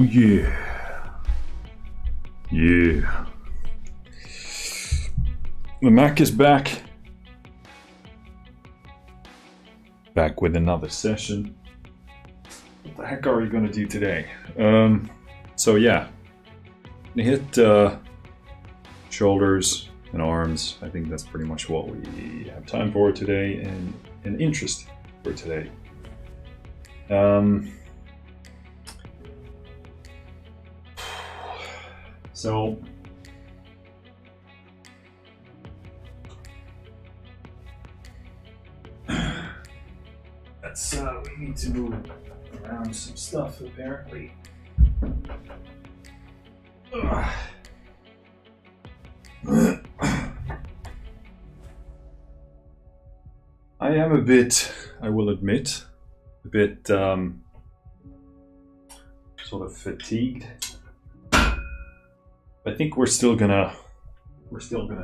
yeah. Yeah. The Mac is back. Back with another session. What the heck are we gonna do today? So yeah. We hit shoulders and arms. I think that's pretty much what we have time for today and an interest for today. So that's we need to move around some stuff apparently. I am a bit, I will admit, a bit sort of fatigued. I think we're still gonna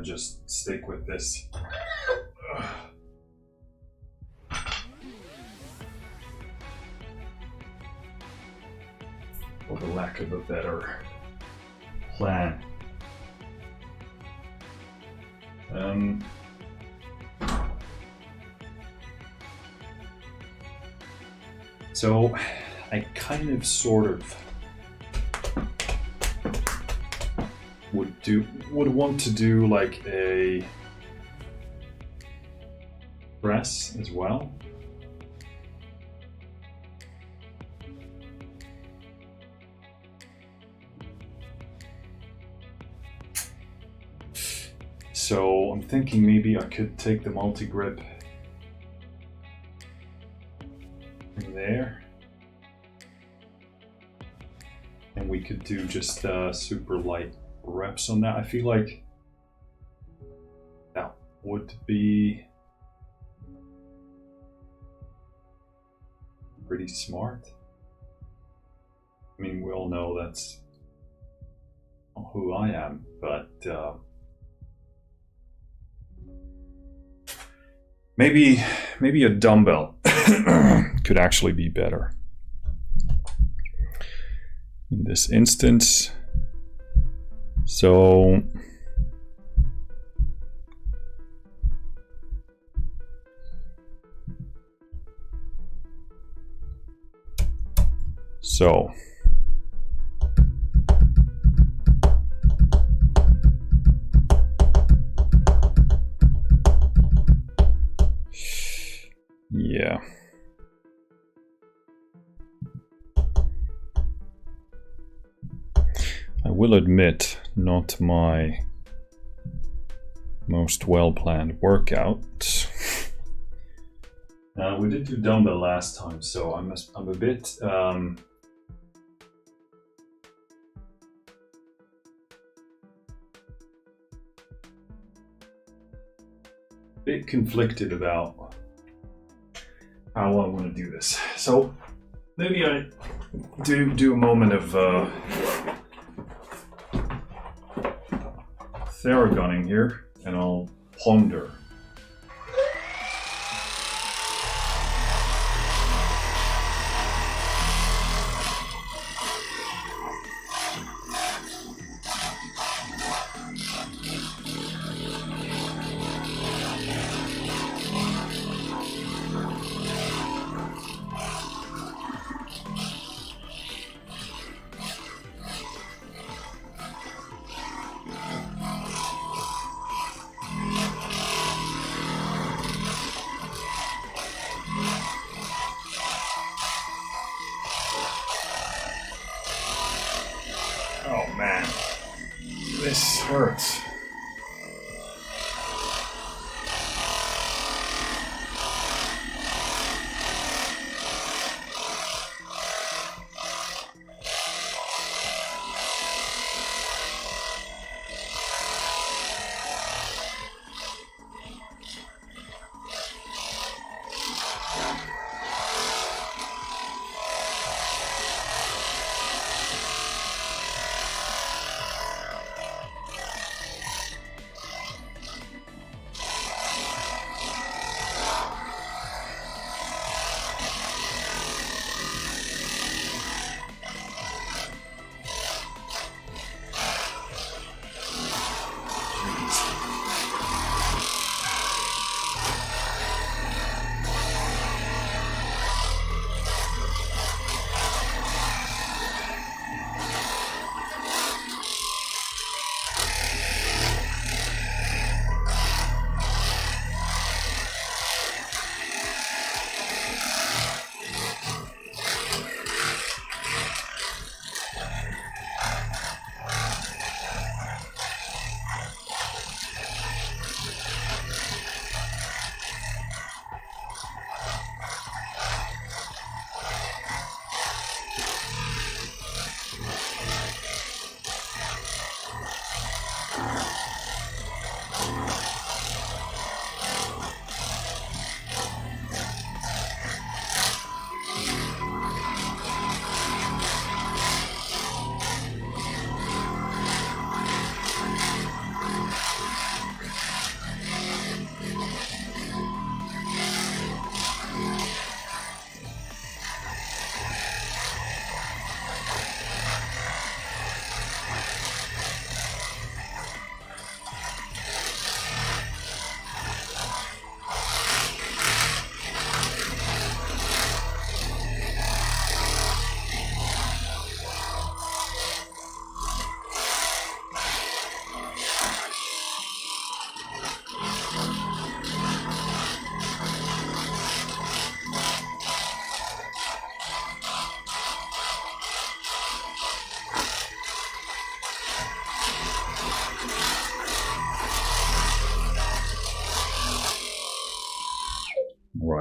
just stick with this. For the lack of a better plan. So I kind of sort of would want to do like a press as well. So I'm thinking maybe I could take the multi-grip from there. And we could do just super light reps on that. I feel like that would be pretty smart. I mean, we all know that's not who I am, but maybe a dumbbell could actually be better. In this instance, so yeah. I will admit, not my most well-planned workout. We did do dumbbell last time, so I'm a bit conflicted about how I want to do this. So maybe I do a moment of Theragunning here, and I'll ponder. Oh man, this hurts.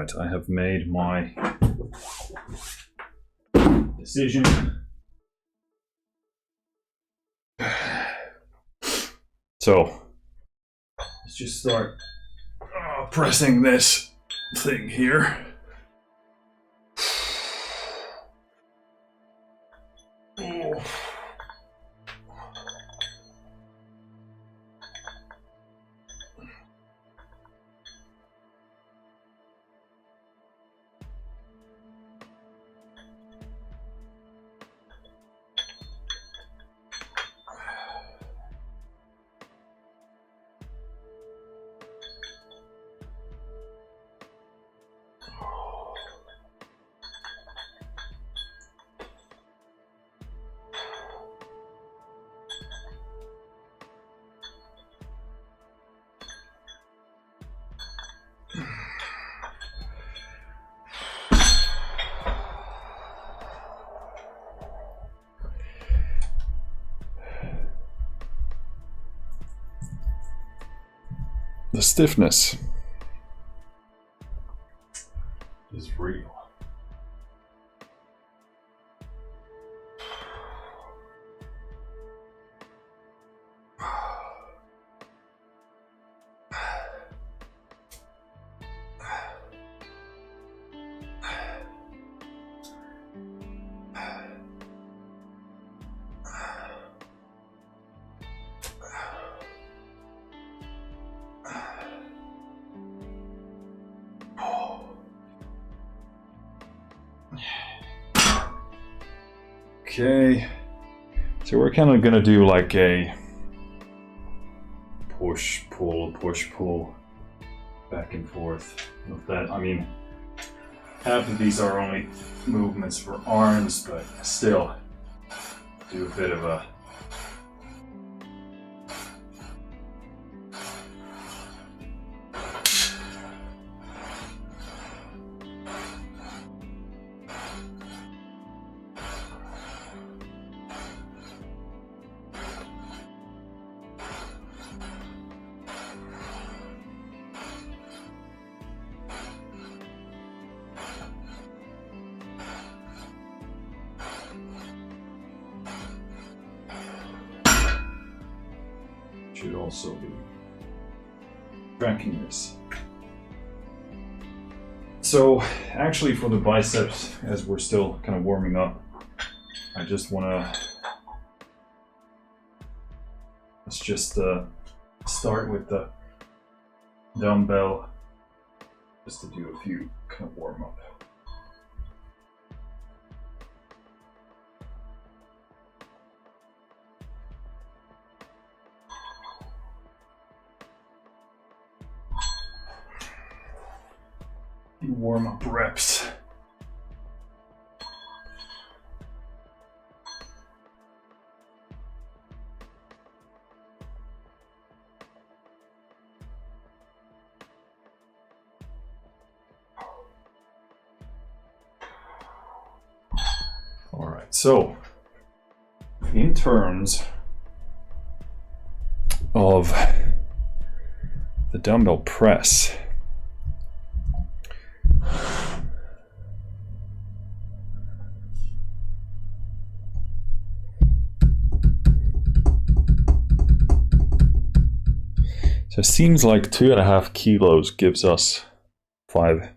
Right, I have made my decision. So let's just start pressing this thing here. Oh. The stiffness is real. Okay, so we're kind of gonna do like a push, pull, back and forth with that. I mean, half of these are only movements for arms, but still do a bit of a should also be tracking this. So actually for the biceps, as we're still kind of warming up, I just want to, let's just start with the dumbbell just to do a few kind of warm up. Warm up reps. All right, so in terms of the dumbbell press, so it seems like 2.5 kilos gives us 5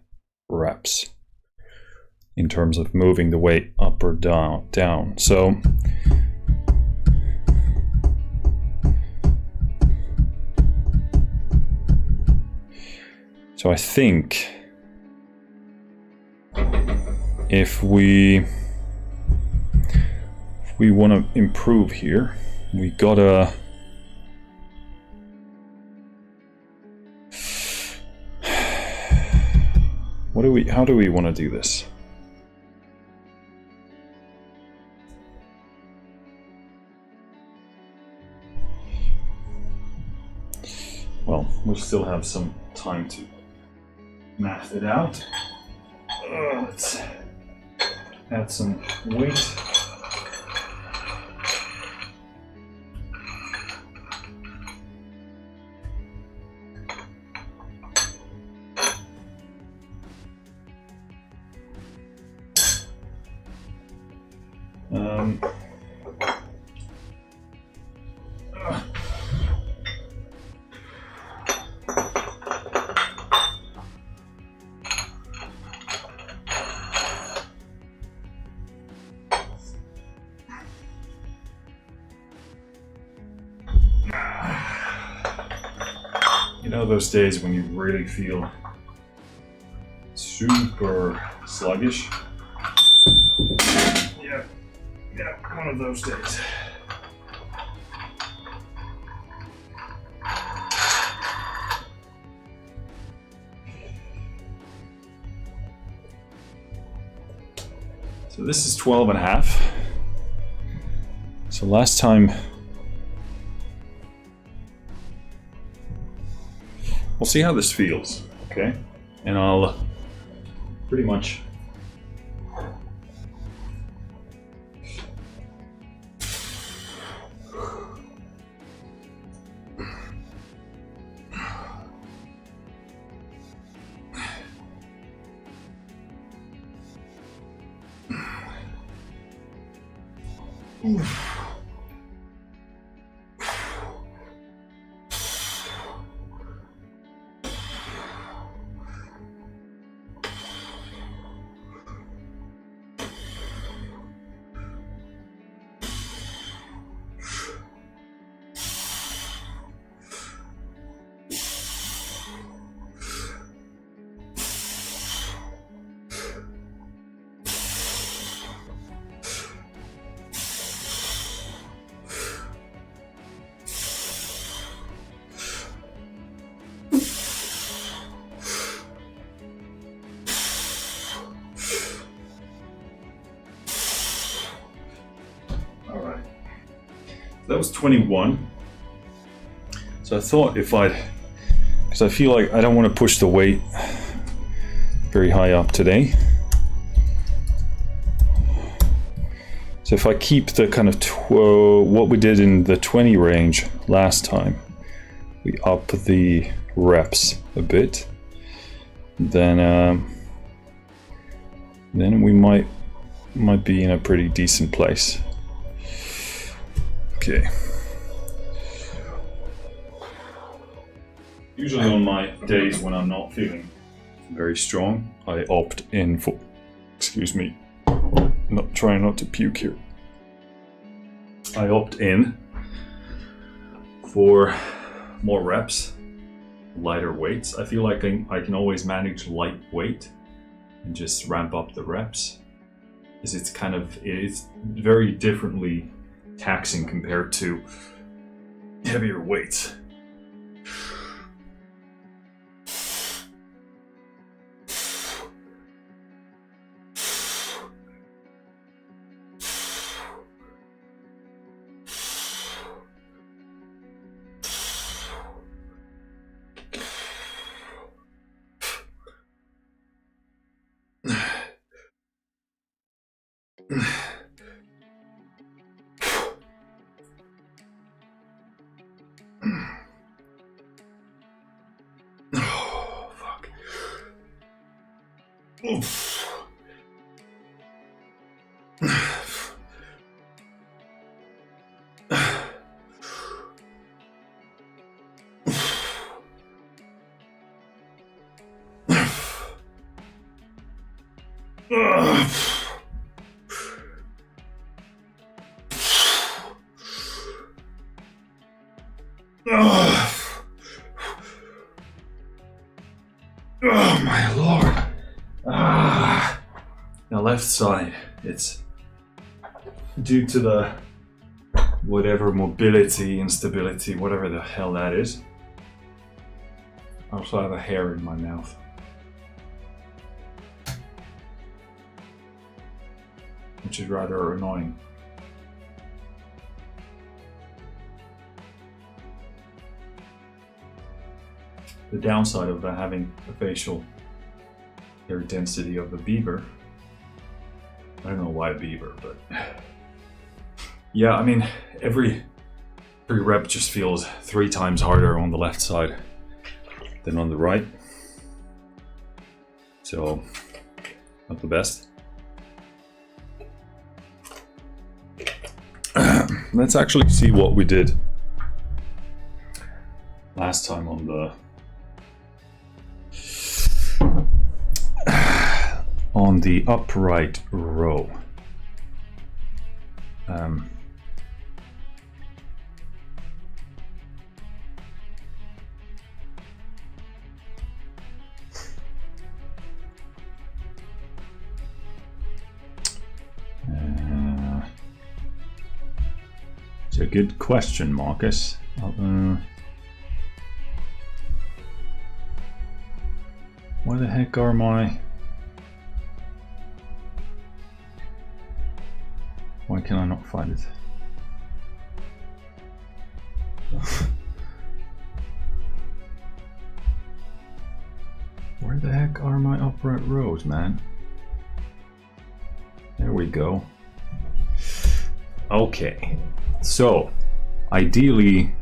reps in terms of moving the weight up or down. So I think if we want to improve here, we gotta how do we want to do this? Well, we still have some time to math it out. Let's add some weight. Um, You know those days when you really feel super sluggish? Yeah, one of those days. So this is 12.5. So last time, we'll see how this feels, okay? And I'll pretty much that was 21. So I thought because I feel like I don't want to push the weight very high up today. So if I keep the kind of what we did in the 20 range last time, we up the reps a bit, then we might be in a pretty decent place. Okay. Usually on my days when I'm not feeling very strong, I opt in for, excuse me, trying not to puke here. I opt in for more reps, lighter weights. I feel like I can always manage light weight and just ramp up the reps. Because it's very differently taxing compared to heavier weights. Oh, fuck. Oof. Oh my lord. The left side, it's due to the whatever mobility, instability, whatever the hell that is. I also have a hair in my mouth. Which is rather annoying. The downside of having a facial hair density of a beaver, I don't know why beaver, but yeah, I mean, every rep just feels 3 times harder on the left side than on the right. So, not the best. let's actually see what we did last time on the upright row. It's a good question, Marcus. Why the heck are my... Why can I not find it? Where the heck are my upright rows, man? There we go. Okay, so ideally,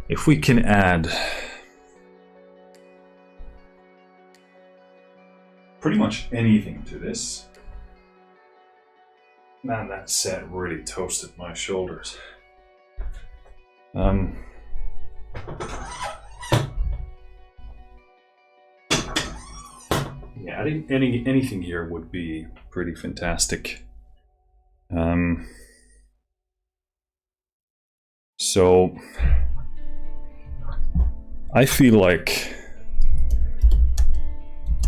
if we can add pretty much anything to this. Man, that set really toasted my shoulders. Yeah, adding anything here would be pretty fantastic. So I feel like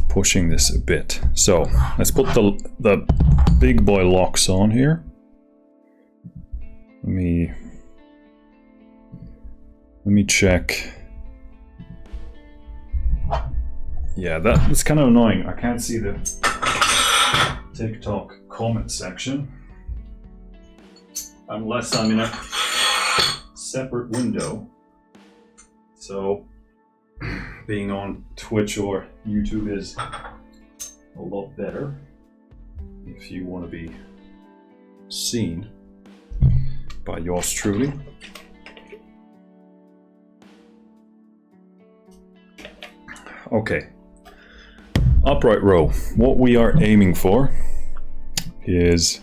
pushing this a bit. So let's put the big boy locks on here. Let me check. Yeah, that's kind of annoying. I can't see the TikTok comment section unless I'm in a separate window. So being on Twitch or YouTube is a lot better if you want to be seen by yours truly. Okay, upright row. What we are aiming for is,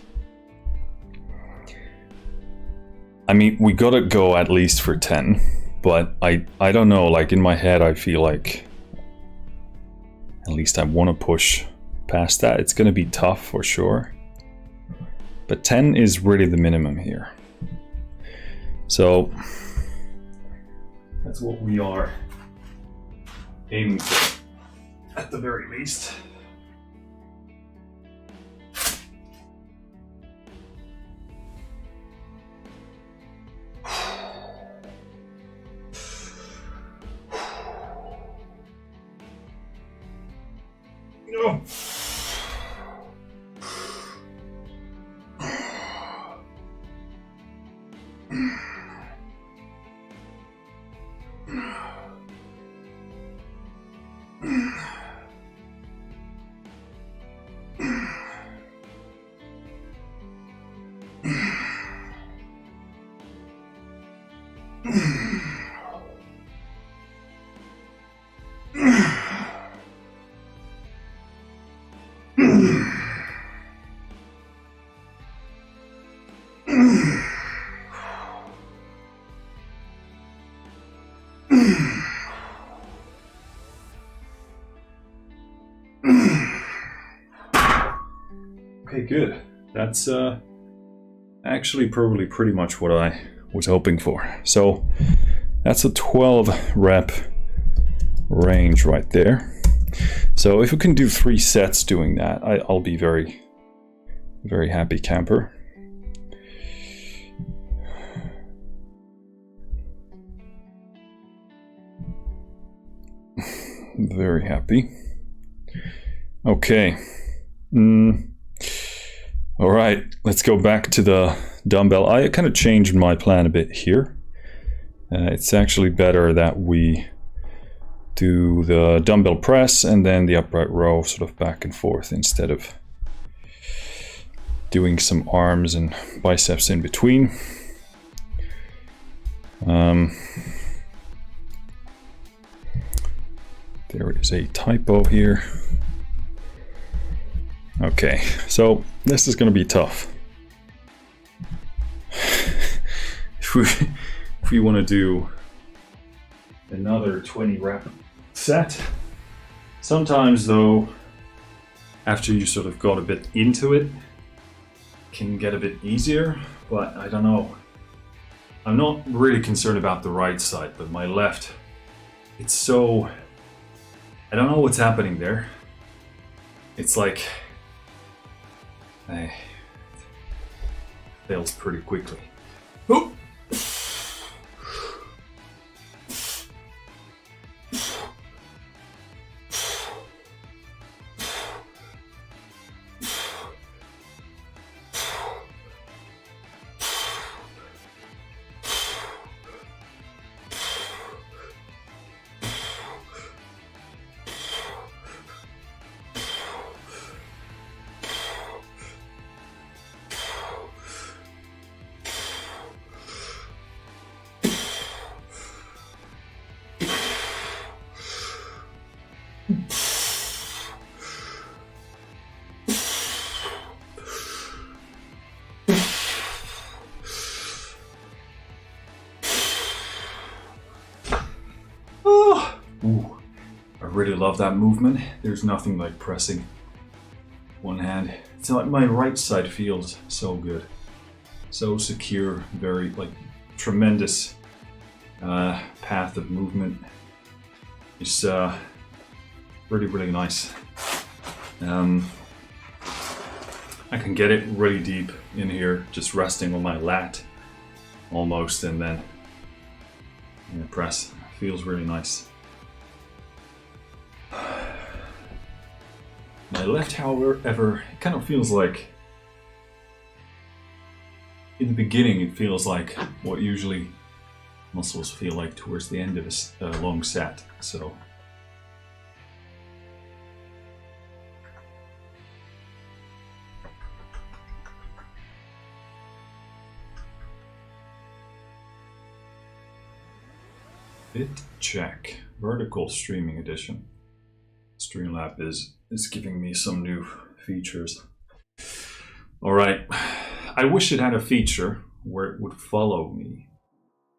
I mean, we gotta go at least for 10, but I don't know, like in my head I feel like at least I want to push past that. It's gonna be tough for sure, but 10 is really the minimum here. So that's what we are aiming for, at the very least. No. Okay, good. That's actually probably pretty much what I was hoping for. So that's a 12 rep range right there. So if we can do 3 sets doing that, I'll be very, very happy camper. Very happy. Okay. All right, let's go back to the dumbbell. I kind of changed my plan a bit here. It's actually better that we do the dumbbell press and then the upright row sort of back and forth instead of doing some arms and biceps in between. There is a typo here. Okay, so this is going to be tough. If we want to do another 20 rep set, sometimes though, after you sort of got a bit into it, can get a bit easier, but I don't know. I'm not really concerned about the right side, but my left, it's so, I don't know what's happening there. It's like, fails pretty quickly. Oh! Ooh, I really love that movement. There's nothing like pressing one hand. It's like my right side feels so good. So secure, very like tremendous path of movement. It's really, really nice. I can get it really deep in here, just resting on my lat almost, and then press. Feels really nice. My left, however, it kind of feels like, in the beginning, it feels like what usually muscles feel like towards the end of a long set. So, fit check. Vertical streaming edition. Streamlab is giving me some new features. All right, I wish it had a feature where it would follow me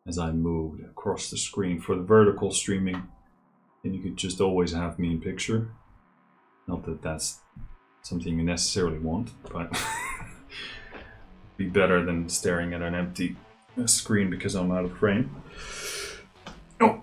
as I moved across the screen. For the vertical streaming, and you could just always have me in picture. Not that that's something you necessarily want, but be better than staring at an empty screen because I'm out of frame. Oh.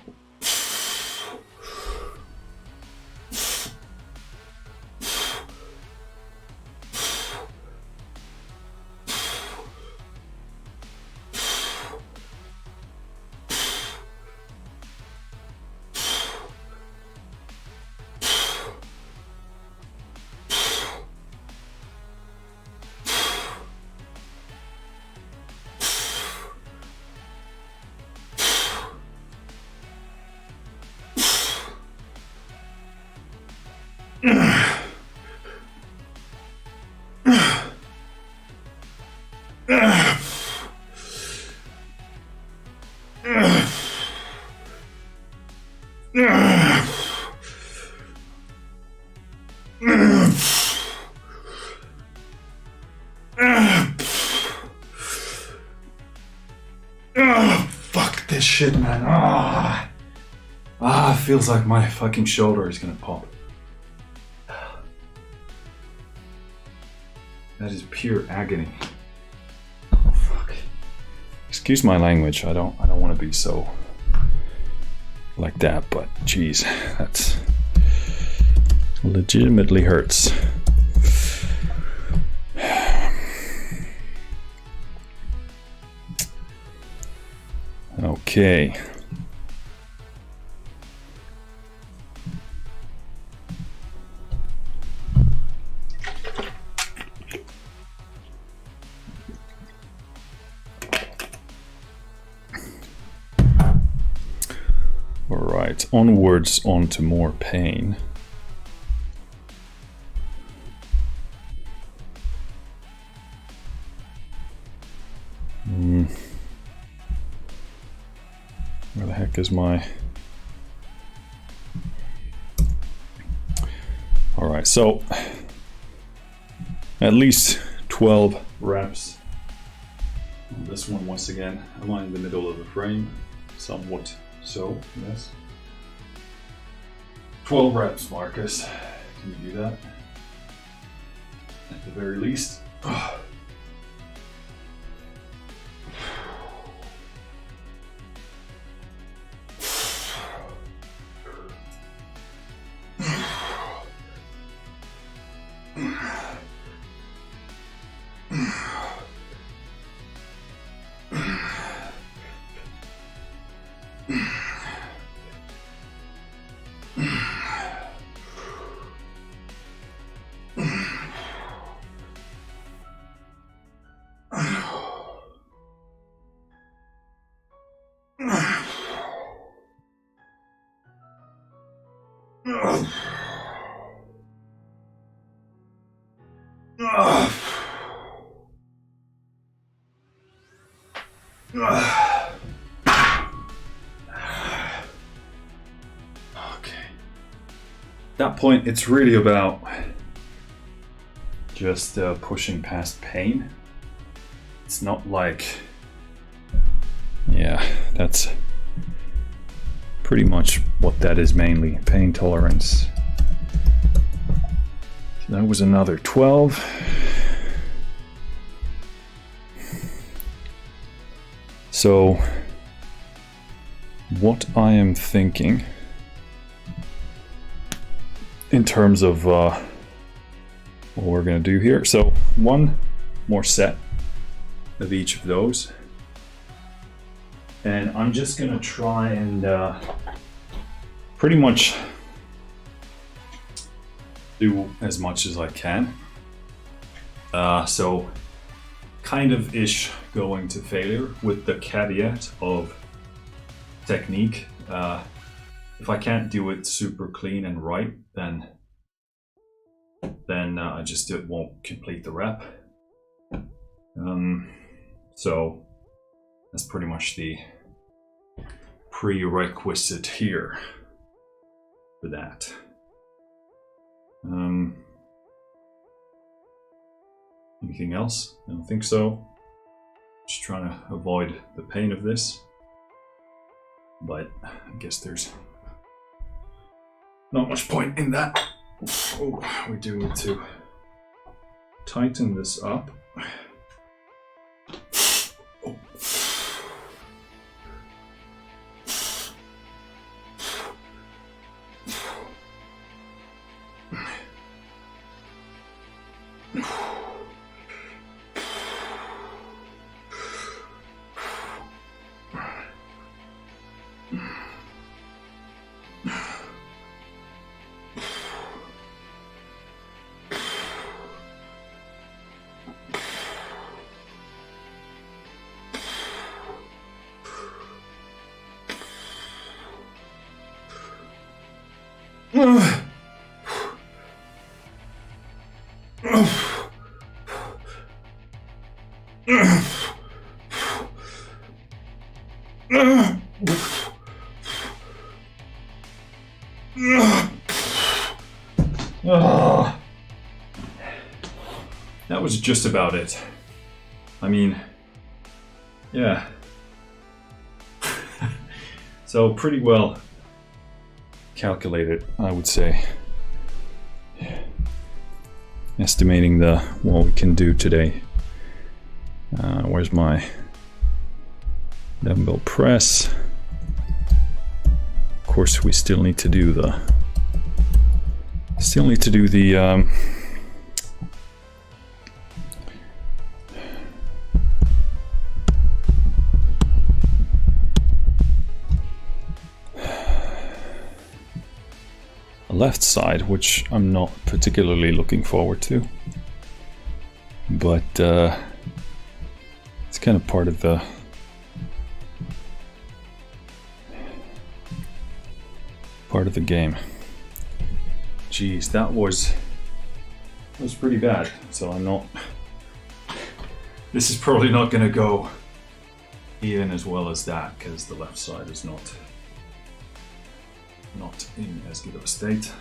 Fuck this shit, man. Feels like my fucking shoulder is gonna pop. That is pure agony. Oh fuck. Excuse my language. I don't want to be so like that, but geez, that's legitimately hurts. Okay. All right, onwards onto more pain. Where the heck is my... All right, so at least 12 reps. This one, once again, am I in the middle of the frame? Somewhat so, yes. 12 reps, Marcus. Can you do that? At the very least. That point, it's really about just pushing past pain. It's not like, yeah, that's pretty much what that is mainly, pain tolerance. So that was another 12. So what I am thinking in terms of what we're gonna do here. So one more set of each of those. And I'm just gonna try and pretty much do as much as I can. So kind of ish going to failure with the caveat of technique. If I can't do it super clean and right, then I just won't complete the rep. So that's pretty much the prerequisite here for that. Anything else? I don't think so. Just trying to avoid the pain of this, but I guess there's not much point in that. Oh, we do need to tighten this up. Oh. That was just about it. I mean, yeah. So pretty well calculated, I would say. Estimating what we can do today. Where's my dumbbell press? Of course, we still need to do the left side, which I'm not particularly looking forward to, but it's kind of part of the game. Jeez, that was pretty bad. So this is probably not going to go even as well as that, because the left side is not in as good of a state.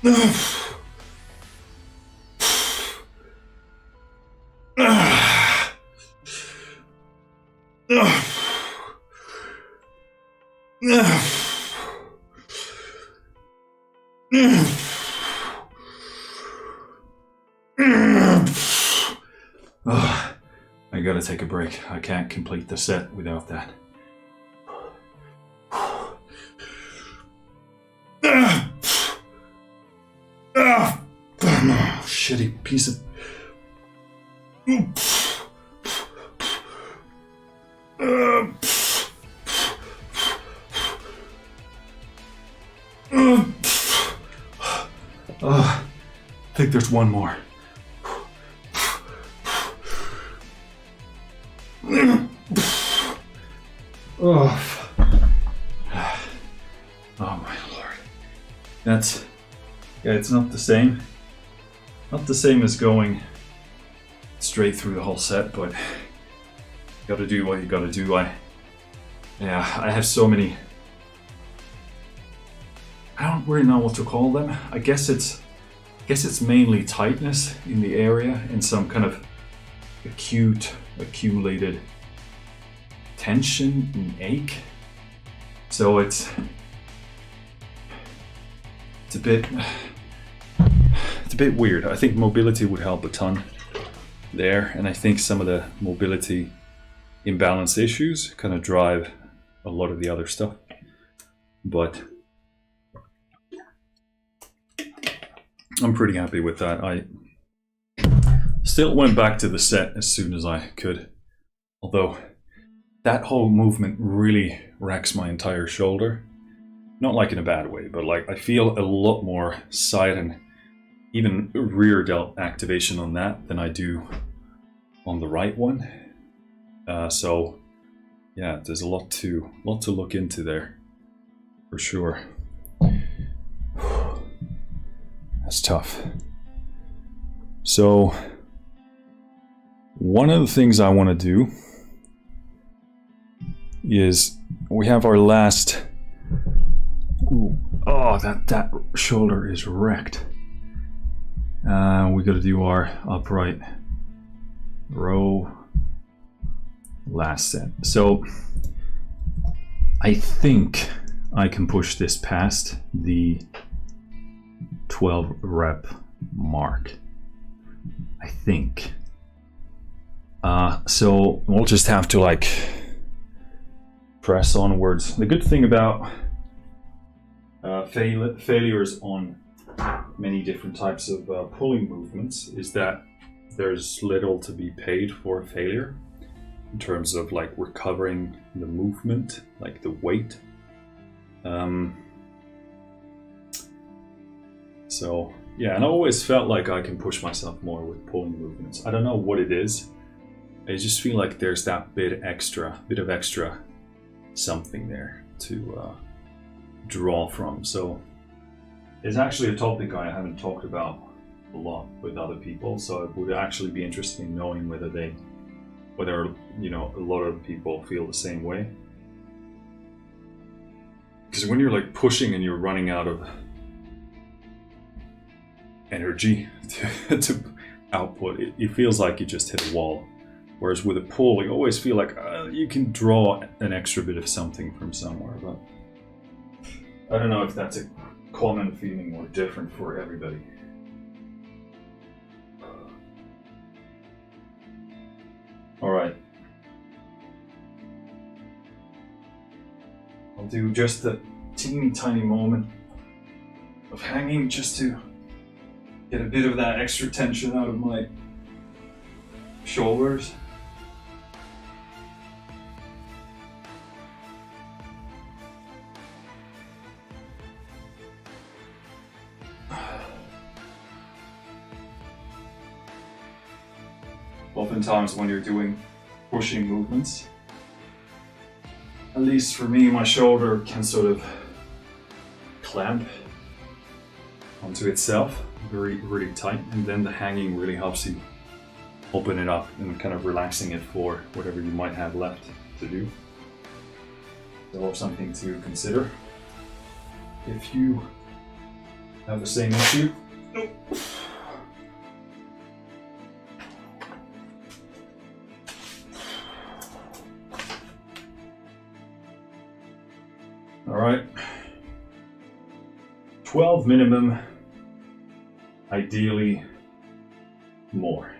I gotta take a break. I can't complete the set without that. Shitty piece of... I think there's one more. Oh my lord. That's... yeah, it's not the same. Not the same as going straight through the whole set, but you gotta do what you gotta do. I have so many... I don't really know what to call them. I guess it's mainly tightness in the area and some kind of acute, accumulated tension and ache. So it's a bit weird. I think mobility would help a ton there, and I think some of the mobility imbalance issues kind of drive a lot of the other stuff. But I'm pretty happy with that. I still went back to the set as soon as I could, although that whole movement really racks my entire shoulder. Not like in a bad way, but like I feel a lot more side and even rear delt activation on that than I do on the right one. So yeah, there's a lot to look into there for sure. That's tough. So one of the things I want to do is we have our last... Ooh, oh, that shoulder is wrecked. We got to do our upright row last set. So I think I can push this past the 12 rep mark. I think. So we'll just have to like press onwards. The good thing about failures on many different types of pulling movements is that there's little to be paid for failure in terms of like recovering the movement, like the weight. So yeah, and I always felt like I can push myself more with pulling movements. I don't know what it is. I just feel like there's that bit of extra something there to draw from. So it's actually a topic I haven't talked about a lot with other people. So it would actually be interesting knowing whether you know, a lot of people feel the same way. Because when you're like pushing and you're running out of energy to output, it feels like you just hit a wall. Whereas with a pull, you always feel like you can draw an extra bit of something from somewhere. But I don't know if that's a common feeling or different for everybody. All right. I'll do just a teeny tiny moment of hanging just to get a bit of that extra tension out of my shoulders. Oftentimes when you're doing pushing movements, at least for me, my shoulder can sort of clamp onto itself really tight, and then the hanging really helps you open it up and kind of relaxing it for whatever you might have left to do. So something to consider if you have the same issue. All right. 12 minimum, ideally more.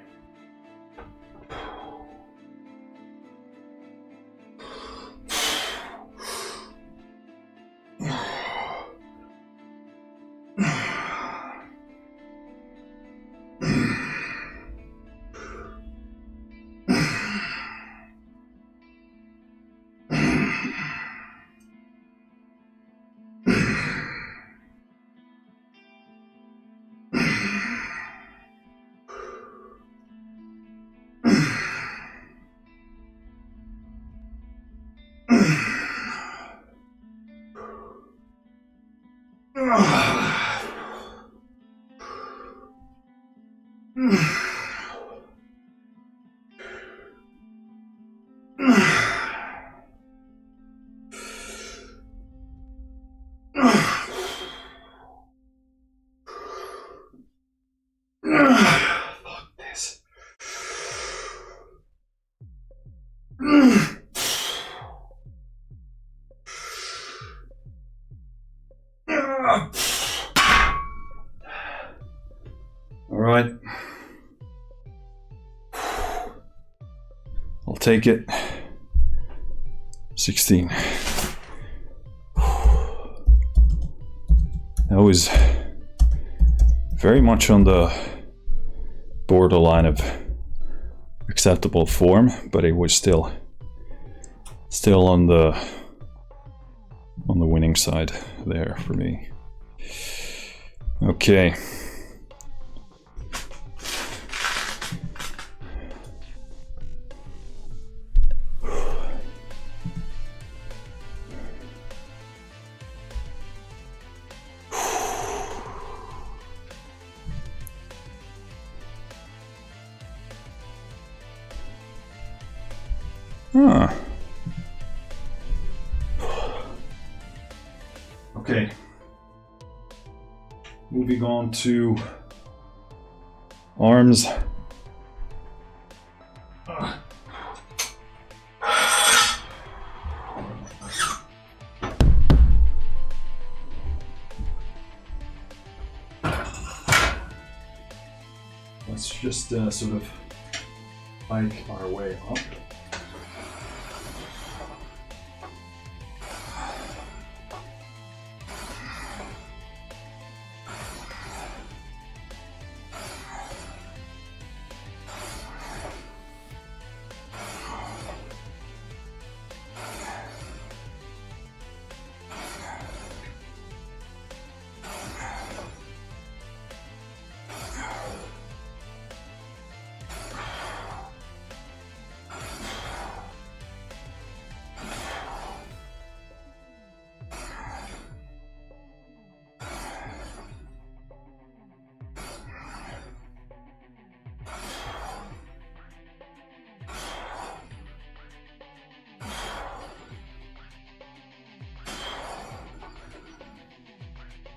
Fuck this. All right. I'll take it. 16. That was very much on the borderline of acceptable form, but it was still on the winning side there for me. Okay. Huh. Okay. Moving on to arms. Let's just sort of bike our way up.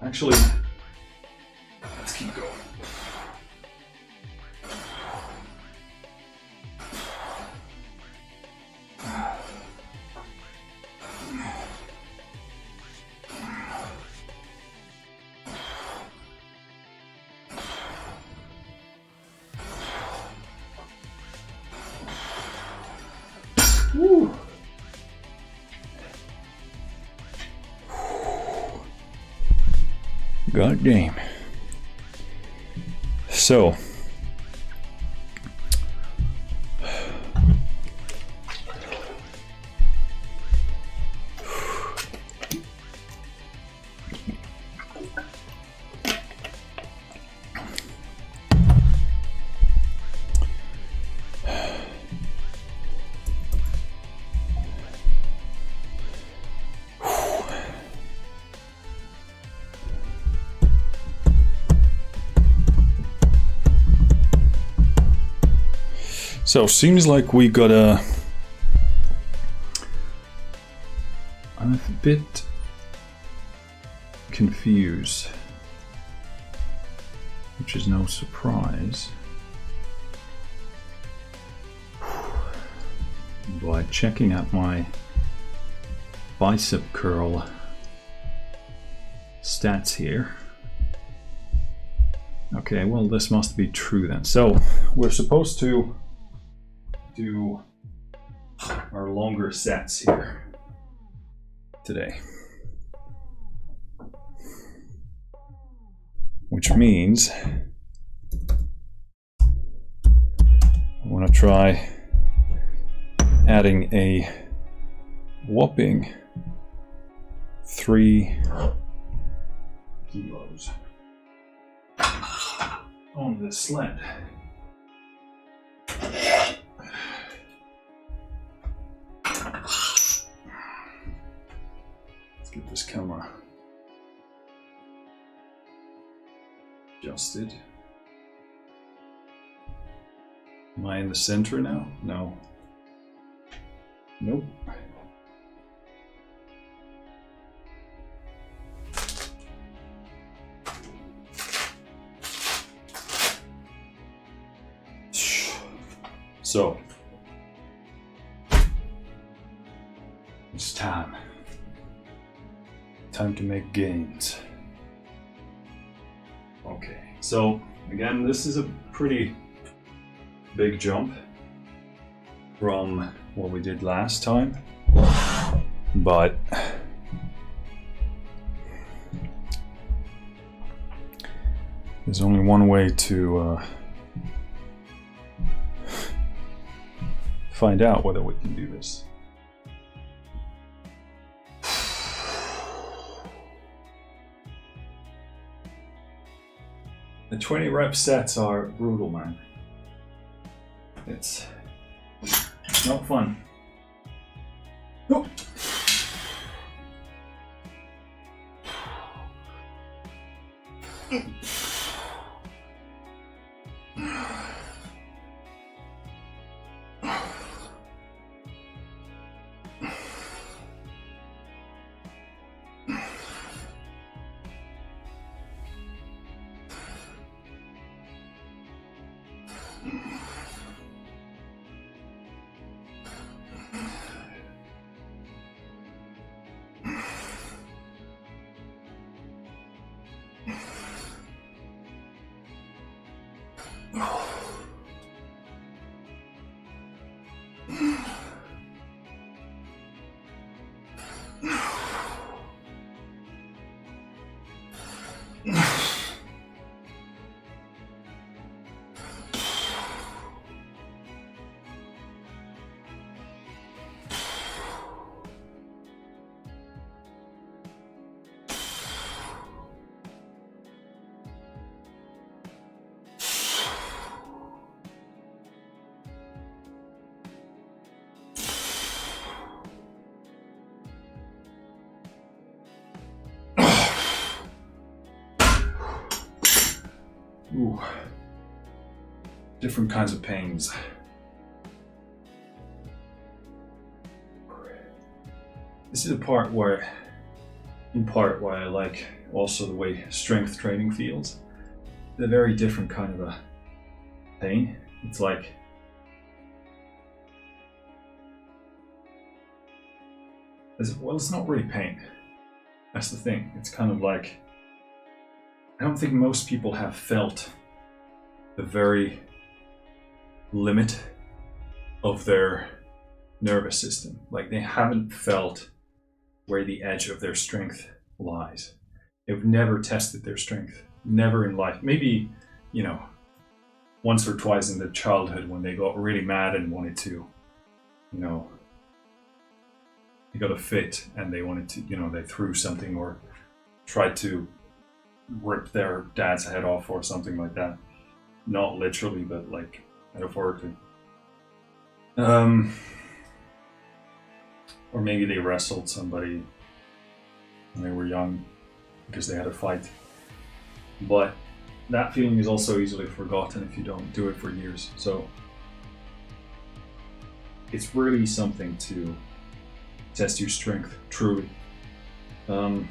Actually, let's keep going. Woo. God damn. So, seems like we got a... I'm a bit confused. which is no surprise. But checking out my bicep curl stats here. Okay, well, this must be true then. So we're supposed to do our longer sets here today, which means I want to try adding a whopping 3 kilos on this sled. Let's get this camera adjusted. Am I in the center now? No. Nope. So, it's time. Time to make gains. Okay, so again, this is a pretty big jump from what we did last time, but there's only one way to find out whether we can do this. The 20 rep sets are brutal, man. It's not fun. Oh. Ooh. Different kinds of pains. This is a part where, in part, why I like also the way strength training feels. They're a very different kind of a pain. It's like well, it's not really pain. That's the thing. It's kind of like, I don't think most people have felt the very limit of their nervous system. Like, they haven't felt where the edge of their strength lies. They've never tested their strength. Never in life. Maybe, you know, once or twice in their childhood when they got really mad and wanted to, you know, they got a fit and they wanted to, you know, they threw something or tried to rip their dad's head off or something like that. Not literally, but like metaphorically. Or maybe they wrestled somebody when they were young because they had a fight. But that feeling is also easily forgotten if you don't do it for years. So it's really something to test your strength, truly. I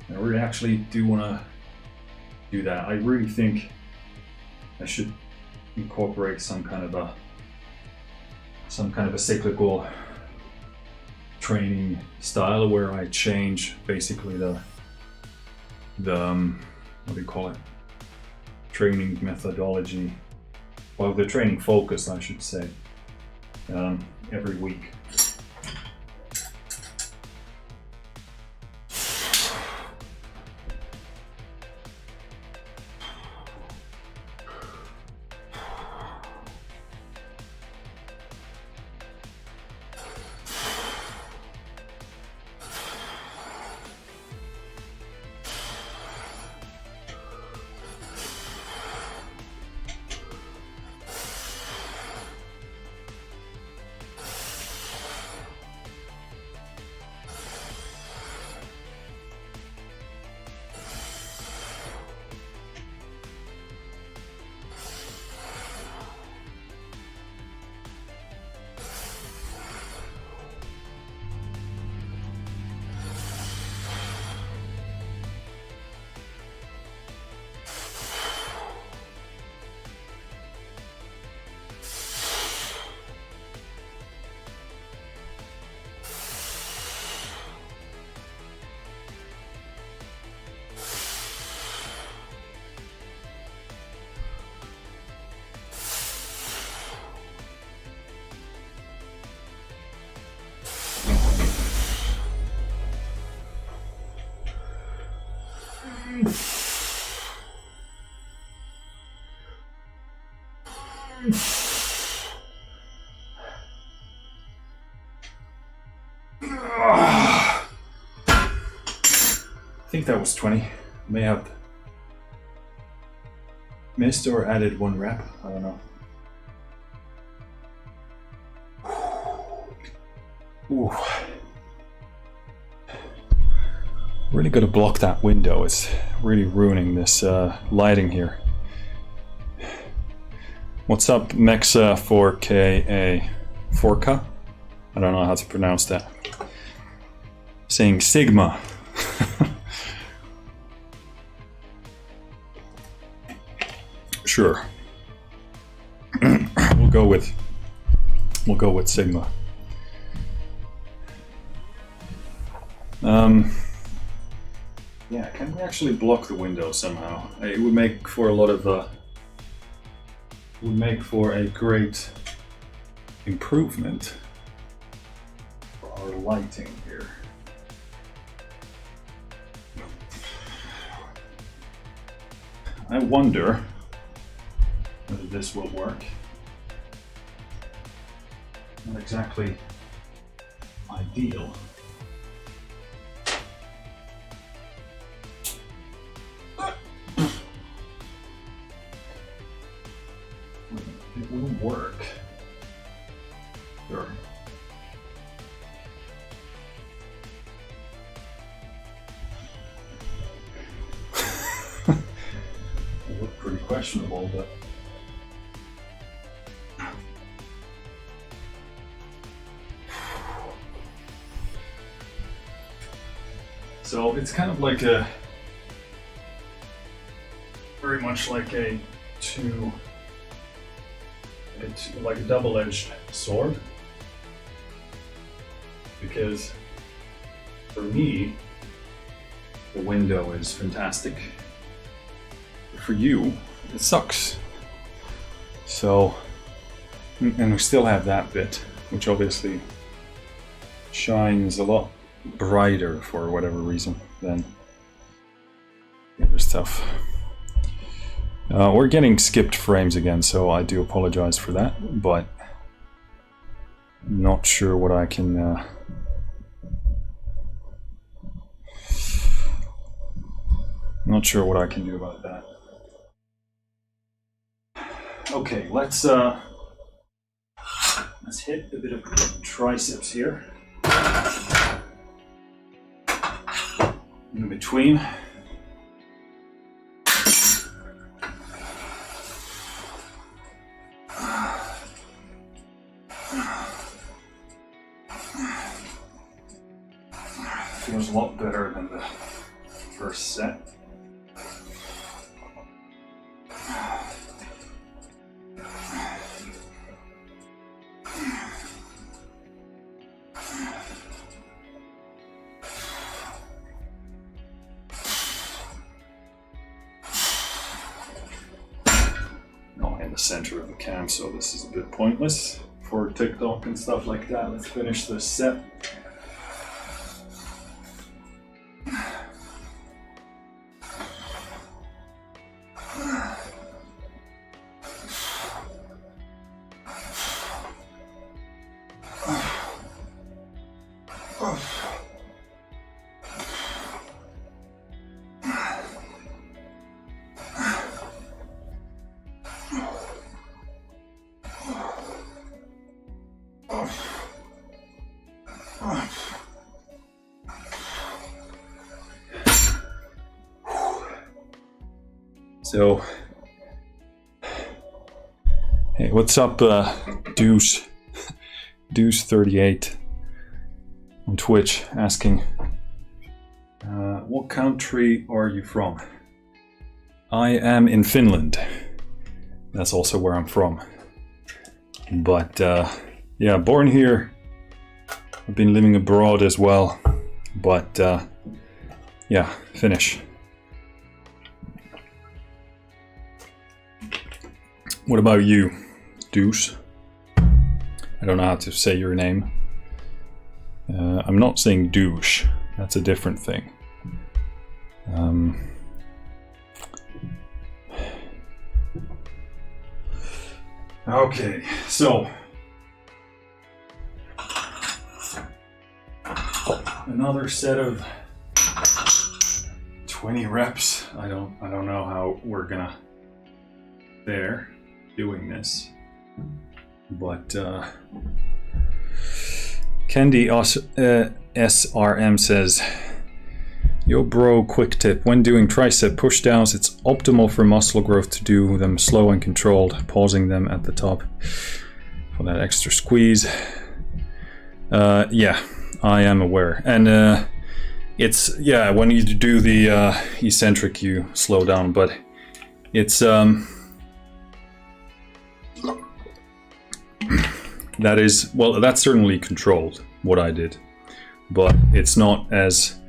really actually do want to do that. I really think I should incorporate some kind of a cyclical training style where I change basically the what do you call it? Training methodology, well, the training focus, I should say, every week. I think that was 20. May have missed or added 1 rep. I don't know. Ooh. Really gotta block that window. It's really ruining this lighting here. What's up, Mexa 4KA? Forka? I don't know how to pronounce that. Saying Sigma. Sure. We'll go with Sigma. Yeah, can we actually block the window somehow? It would make for a lot of would make for a great improvement for our lighting here. I wonder whether this will work. Not exactly ideal. It will work. Sure. It looked pretty questionable, but so it's kind of like a very much like a like a double-edged sword, because for me the window is fantastic. For you it sucks. So, and we still have that bit, which obviously shines a lot brighter for whatever reason than the other stuff. We're getting skipped frames again, so I do apologize for that, but not sure what I can not sure what I can do about that. Okay, let's hit a bit of triceps here in between. Feels a lot better than the first set. the center of the cam, so this is a bit pointless for TikTok and stuff like that. Let's finish this set. So, hey, what's up, Deuce38 on Twitch asking, what country are you from? I am in Finland. That's also where I'm from. But, yeah, born here. I've been living abroad as well. But, yeah, Finnish. What about you, Deuce? I don't know how to say your name. I'm not saying douche. That's a different thing. Okay, so another set of 20 reps. I don't know how we're gonna fare doing this, but Candy SRM says, yo bro, quick tip, when doing tricep push downs, it's optimal for muscle growth to do them slow and controlled, pausing them at the top for that extra squeeze. Yeah, I am aware, and it's, yeah, when you do the eccentric you slow down, but it's that is, well, that's certainly controlled, what I did, but it's not as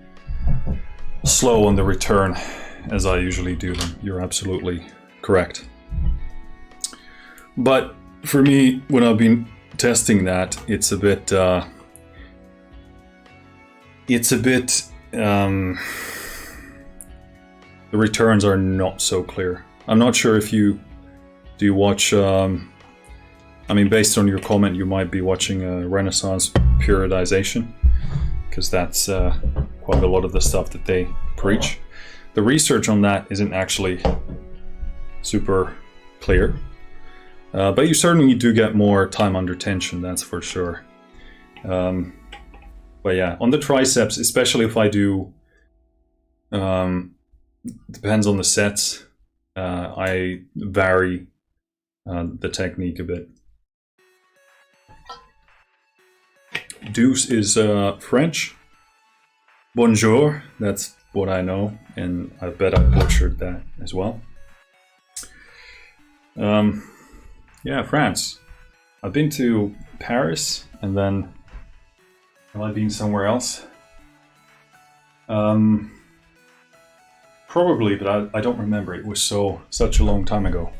slow on the return as I usually do them. You're absolutely correct. But for me, when I've been testing that, it's a bit the returns are not so clear. I'm not sure if you watch, I mean, based on your comment, you might be watching a Renaissance periodization, because that's quite a lot of the stuff that they preach. The research on that isn't actually super clear, but you certainly do get more time under tension, that's for sure. But yeah, on the triceps, especially if I do, depends on the sets, I vary the technique a bit. Deuce is French. Bonjour, that's what I know, and I bet I butchered that as well. Yeah, France. I've been to Paris, and then have I been somewhere else? Probably, but I don't remember. It was such a long time ago.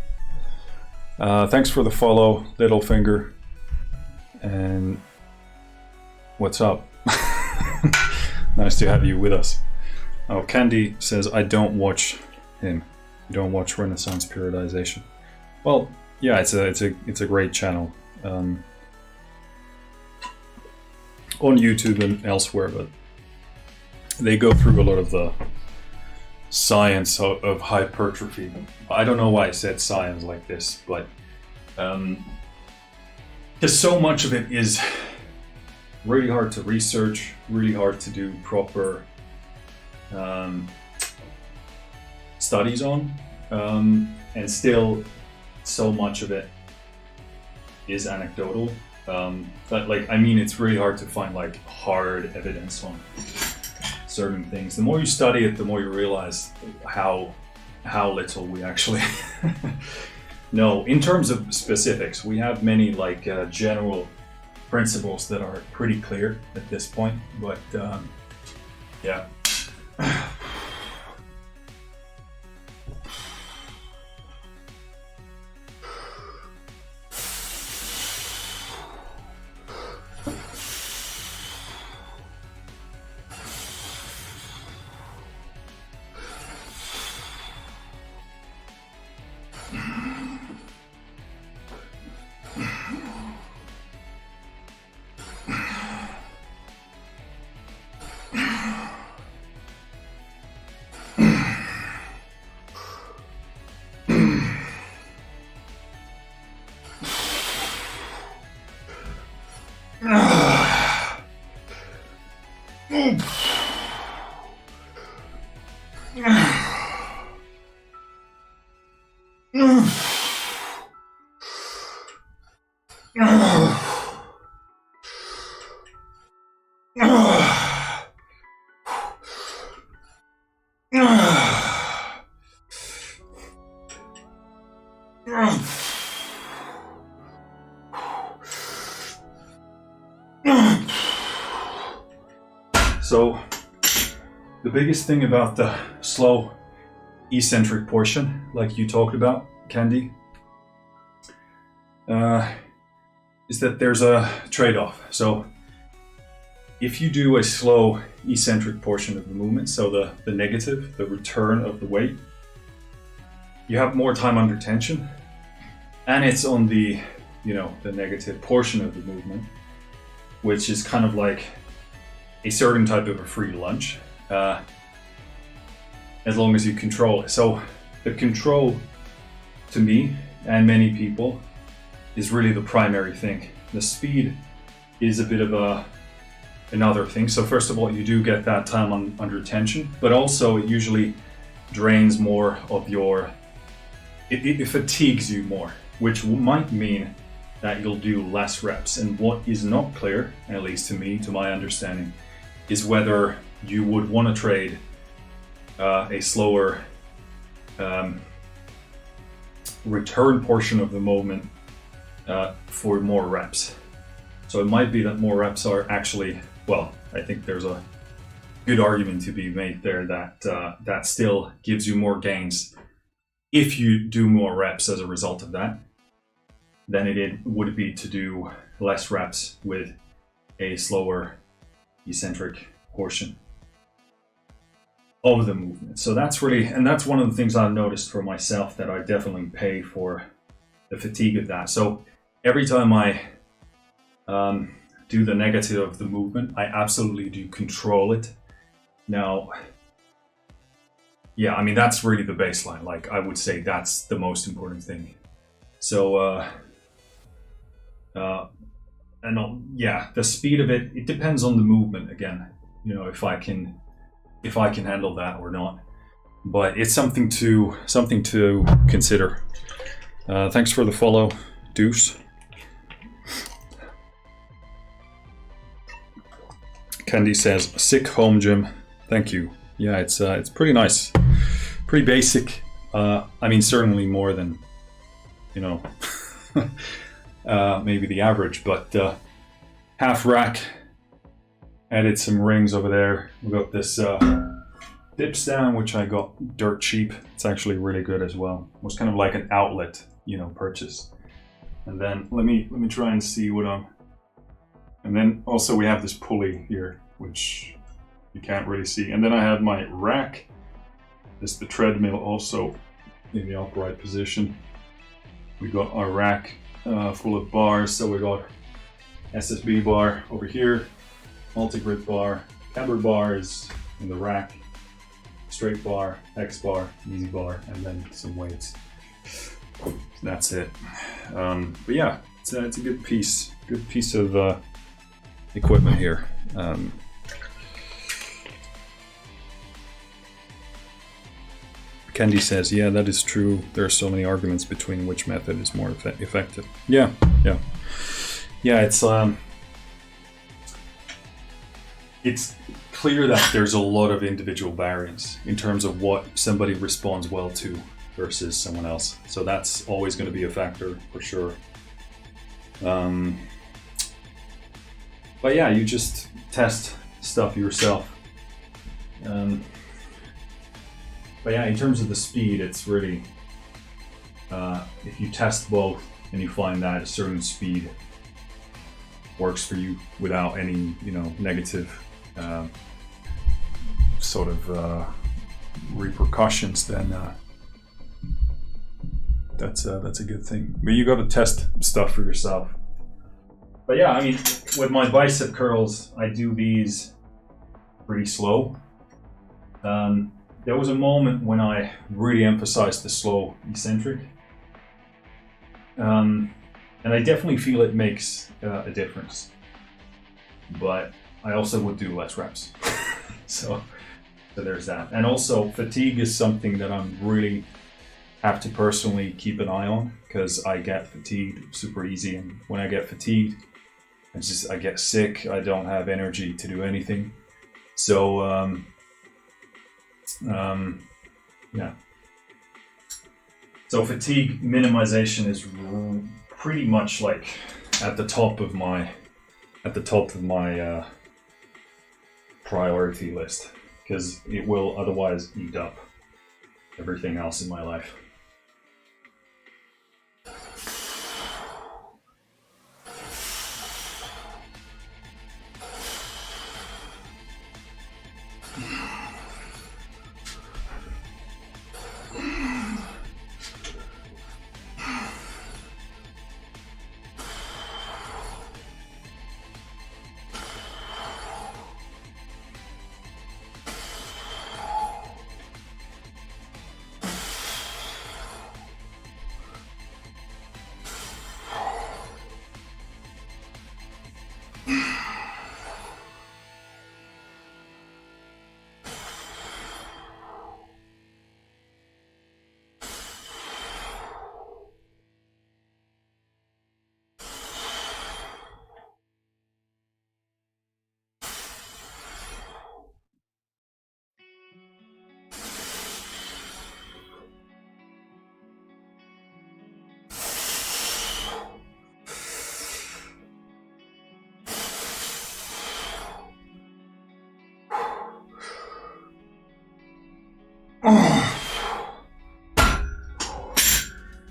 Thanks for the follow, Littlefinger. And what's up? Nice to have you with us. Oh, Candy says, I don't watch him. You don't watch Renaissance periodization. Well, yeah, it's a great channel. On YouTube and elsewhere, but they go through a lot of the science of hypertrophy. I don't know why I said science like this, but because so much of it is really hard to research, really hard to do proper studies on, and still so much of it is anecdotal. But like, I mean, it's really hard to find like hard evidence on certain things. The more you study it, the more you realize how little we actually know. In terms of specifics, we have many like general principles that are pretty clear at this point, but yeah. So the biggest thing about the slow eccentric portion, like you talked about, Candy, is that there's a trade-off. So if you do a slow eccentric portion of the movement, so the negative, the return of the weight, you have more time under tension, and it's on the, the negative portion of the movement, which is kind of like a certain type of a free lunge, as long as you control it. So the control, to me and many people, is really the primary thing. The speed is a bit of another thing. So first of all, you do get that time under tension, but also it usually drains more of your, it fatigues you more, which might mean that you'll do less reps. And what is not clear, at least to me, to my understanding, is whether you would want to trade a slower return portion of the movement for more reps. So it might be that more reps are actually, well, I think there's a good argument to be made there that that still gives you more gains if you do more reps as a result of that than it would be to do less reps with a slower eccentric portion of the movement. So that's really, and that's one of the things I've noticed for myself, that I definitely pay for the fatigue of that. So every time I do the negative of the movement, I absolutely do control it. Now, yeah, I mean, that's really the baseline. Like, I would say that's the most important thing. So, yeah, the speed of it depends on the movement again. If I can handle that or not. But it's something to consider. Thanks for the follow, Deuce. Candy says, sick home gym. Thank you. Yeah, it's pretty nice. Pretty basic. I mean, certainly more than, maybe the average, but half rack. Added some rings over there. We got this dip stand, which I got dirt cheap. It's actually really good as well. It was kind of like an outlet, purchase. And then let me try and see what I'm. And then also we have this pulley here, which you can't really see. And then I had my rack. This the treadmill also in the upright position. We got our rack full of bars. So we got SSB bar over here, multi-grid bar, camber bars in the rack, straight bar, X bar, easy bar, and then some weights. That's it. But yeah, it's a good piece of equipment here. Candy says, yeah, that is true. There are so many arguments between which method is more effective. Yeah. It's clear that there's a lot of individual variance in terms of what somebody responds well to versus someone else. So that's always going to be a factor for sure. But yeah, you just test stuff yourself. But yeah, in terms of the speed, it's really, if you test both and you find that a certain speed works for you without any, negative sort of repercussions, then that's a good thing. But you got to test stuff for yourself. But yeah, I mean, with my bicep curls, I do these pretty slow. There was a moment when I really emphasized the slow eccentric. And I definitely feel it makes a difference. But I also would do less reps. So there's that. And also fatigue is something that I'm really have to personally keep an eye on, because I get fatigued super easy, and when I get fatigued, I get sick. I don't have energy to do anything. So yeah. So fatigue minimization is pretty much like at the top of my priority list, because it will otherwise eat up everything else in my life.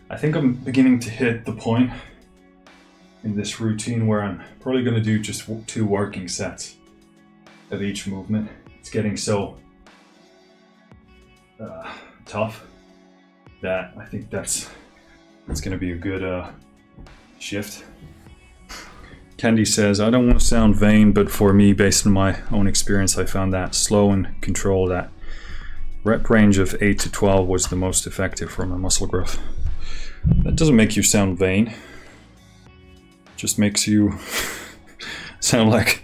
I think I'm beginning to hit the point in this routine where I'm probably going to do just 2 working sets of each movement. It's getting so tough that I think that's going to be a good shift. Candy says, I don't want to sound vain, but for me, based on my own experience, I found that slow and control, that rep range of 8 to 12 was the most effective for my muscle growth. That doesn't make you sound vain. It just makes you sound like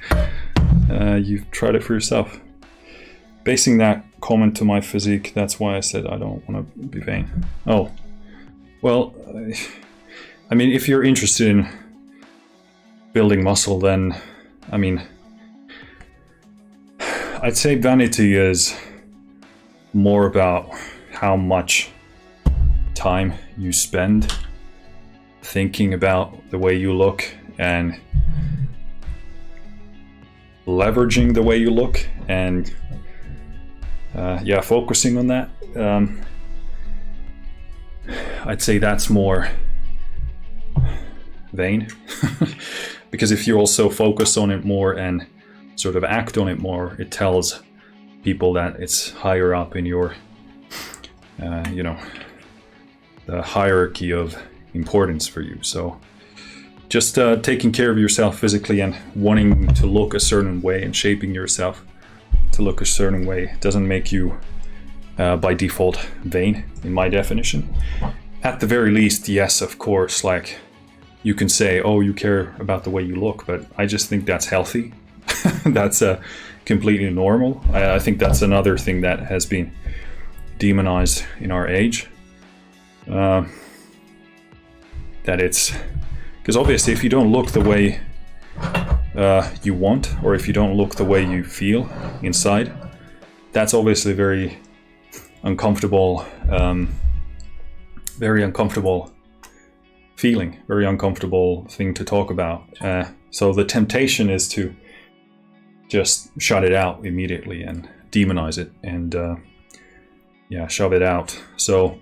you've tried it for yourself. Basing that comment to my physique, that's why I said I don't want to be vain. Oh, well, I mean, if you're interested in building muscle, then, I mean, I'd say vanity is more about how much time you spend thinking about the way you look and leveraging the way you look, and focusing on that. I'd say that's more vain because if you also focus on it more and sort of act on it more, it tells people that it's higher up in your the hierarchy of importance for you. So just taking care of yourself physically and wanting to look a certain way and shaping yourself to look a certain way doesn't make you by default vain, in my definition. At the very least, yes, of course, like you can say, oh, you care about the way you look, but I just think that's healthy. That's completely normal. I think that's another thing that has been demonized in our age. That it's because obviously if you don't look the way you want, or if you don't look the way you feel inside, that's obviously very uncomfortable feeling, very uncomfortable thing to talk about. So the temptation is to just shut it out immediately and demonize it and shove it out. So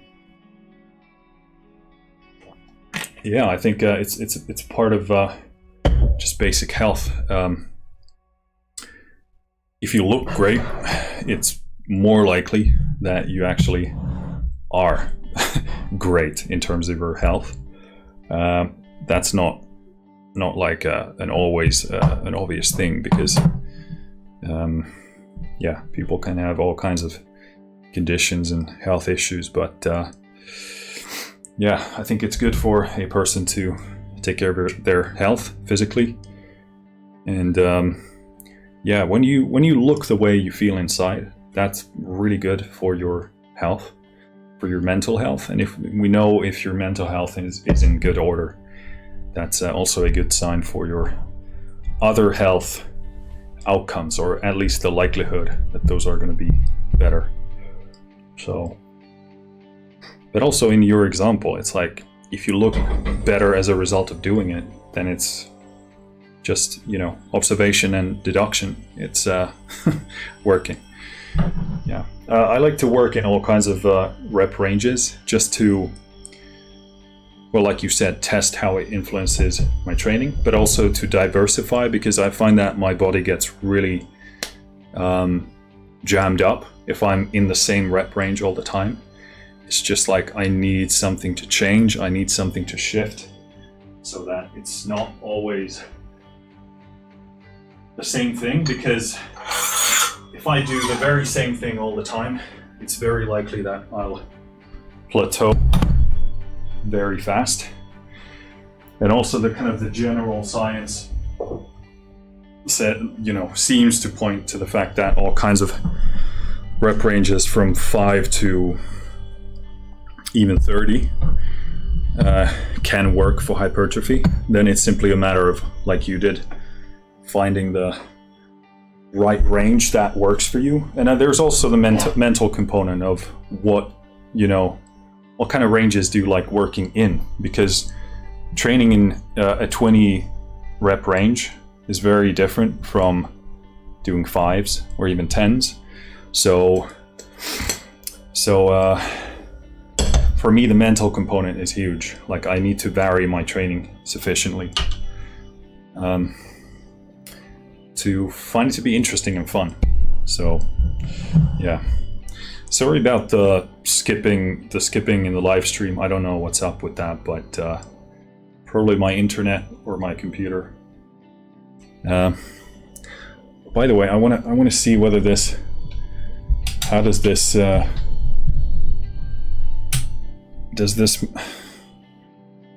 yeah, I think it's part of just basic health. If you look great, it's more likely that you actually are great in terms of your health. That's not like an always an obvious thing, because people can have all kinds of conditions and health issues, but I think it's good for a person to take care of their health physically, and yeah, when you look the way you feel inside, that's really good for your health, for your mental health. And if we know if your mental health is in good order, that's also a good sign for your other health outcomes, or at least the likelihood that those are going to be better. So, but also in your example, it's like if you look better as a result of doing it, then it's just, you know, observation and deduction. It's working. Yeah, I like to work in all kinds of rep ranges, just to, well, like you said, test how it influences my training, but also to diversify, because I find that my body gets really jammed up if I'm in the same rep range all the time. It's just like I need something to change, I need something to shift, so that it's not always the same thing, because if I do the very same thing all the time, it's very likely that I'll plateau very fast. And also the kind of the general science seems to point to the fact that all kinds of rep ranges from 5 to even 30 can work for hypertrophy. Then it's simply a matter of, like you did, finding the right range that works for you. And there's also the mental component of what kind of ranges do you like working in, because training in a 20 rep range is very different from doing 5s or even 10s. So for me, the mental component is huge. Like, I need to vary my training sufficiently to find it to be interesting and fun. So yeah, sorry about the skipping in the live stream. I don't know what's up with that, but probably my internet or my computer. By the way, I want to see whether this, how does this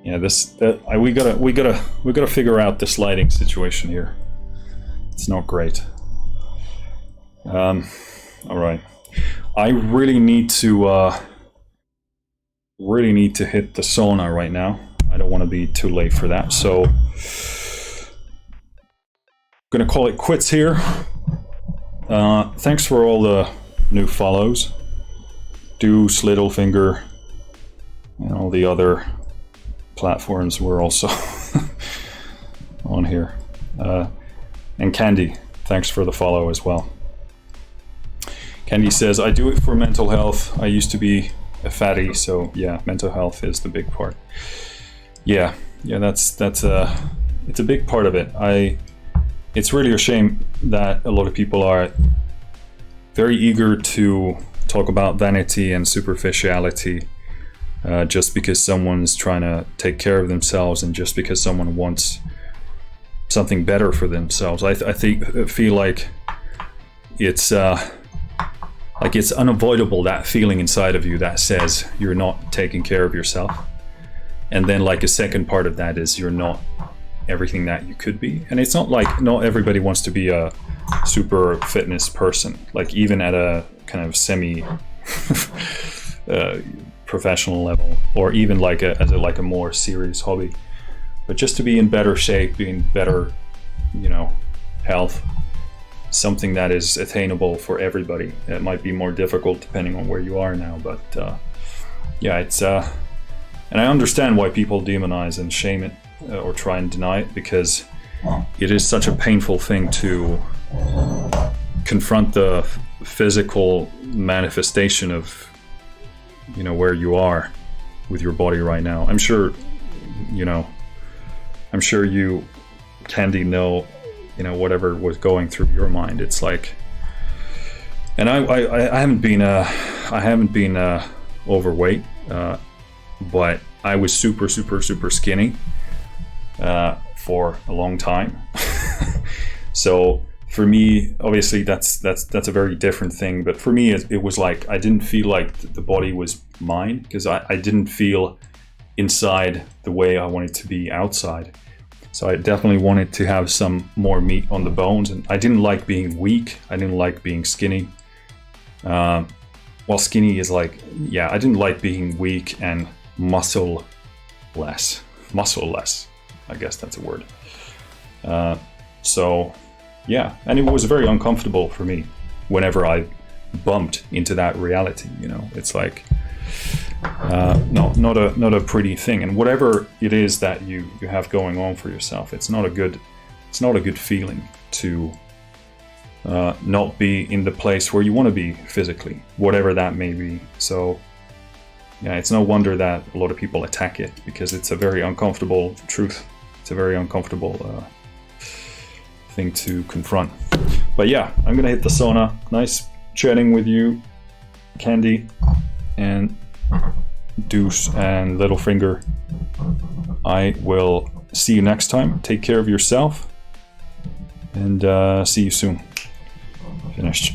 yeah, we gotta figure out the sliding situation here. It's not great. All right, I really need to hit the sauna right now. I don't want to be too late for that, so I'm gonna call it quits here. Thanks for all the new follows. Deuce, Littlefinger, and all the other platforms were also on here. And Candy, thanks for the follow as well. Candy says, I do it for mental health. I used to be a fatty, so yeah, mental health is the big part. Yeah, that's it's a big part of it. It's really a shame that a lot of people are very eager to talk about vanity and superficiality just because someone's trying to take care of themselves, and just because someone wants something better for themselves. I feel like it's unavoidable, that feeling inside of you that says you're not taking care of yourself. And then like a second part of that is you're not everything that you could be. And it's not like not everybody wants to be a super fitness person, like even at a kind of semi professional level, or even like as a more serious hobby. But just to be in better shape, be in better, health, something that is attainable for everybody. It might be more difficult depending on where you are now, but yeah, it's and I understand why people demonize and shame it or try and deny it, because it is such a painful thing to confront the physical manifestation of where you are with your body right now. I'm sure you, Candy, know whatever was going through your mind. It's like, and I haven't been overweight, but I was super skinny for a long time. So for me, obviously that's a very different thing. But for me, it was like I didn't feel like the body was mine, because I didn't feel inside the way I wanted to be outside. So I definitely wanted to have some more meat on the bones, and I didn't like being weak. I didn't like being skinny. Well, skinny is like, yeah, I didn't like being weak and muscle-less. Muscle-less, I guess that's a word. So, yeah, and it was very uncomfortable for me whenever I bumped into that reality, you know. It's like, no, not a pretty thing. And whatever it is that you have going on for yourself, it's not a good feeling to not be in the place where you want to be physically, whatever that may be. So yeah, it's no wonder that a lot of people attack it, because it's a very uncomfortable truth. It's a very uncomfortable thing to confront. But yeah, I'm gonna hit the sauna. Nice chatting with you, Candy and Deuce and Littlefinger. I will see you next time. Take care of yourself, and see you soon. Finished.